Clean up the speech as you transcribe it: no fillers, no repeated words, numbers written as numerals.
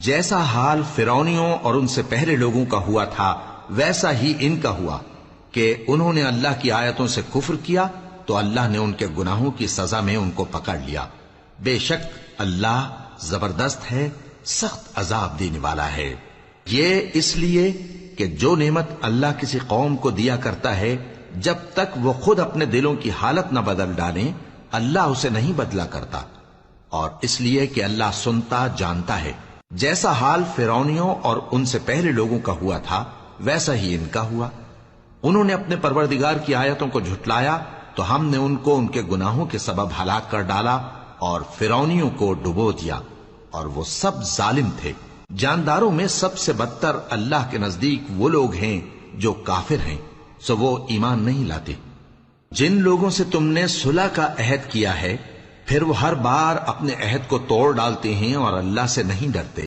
جیسا حال فرعونیوں اور ان سے پہلے لوگوں کا ہوا تھا ویسا ہی ان کا ہوا کہ انہوں نے اللہ کی آیتوں سے کفر کیا تو اللہ نے ان کے گناہوں کی سزا میں ان کو پکڑ لیا۔ بے شک اللہ زبردست ہے، سخت عذاب دینے والا ہے۔ یہ اس لیے کہ جو نعمت اللہ کسی قوم کو دیا کرتا ہے جب تک وہ خود اپنے دلوں کی حالت نہ بدل ڈالیں اللہ اسے نہیں بدلا کرتا، اور اس لیے کہ اللہ سنتا جانتا ہے۔ جیسا حال فرعونیوں اور ان سے پہلے لوگوں کا ہوا تھا ویسا ہی ان کا ہوا۔ انہوں نے اپنے پروردگار کی آیتوں کو جھٹلایا تو ہم نے ان کو ان کے گناہوں کے سبب ہلاک کر ڈالا اور فرعونیوں کو ڈبو دیا، اور وہ سب ظالم تھے۔ جانداروں میں سب سے بدتر اللہ کے نزدیک وہ لوگ ہیں جو کافر ہیں، سو وہ ایمان نہیں لاتے۔ جن لوگوں سے تم نے صلح کا عہد کیا ہے پھر وہ ہر بار اپنے عہد کو توڑ ڈالتے ہیں اور اللہ سے نہیں ڈرتے۔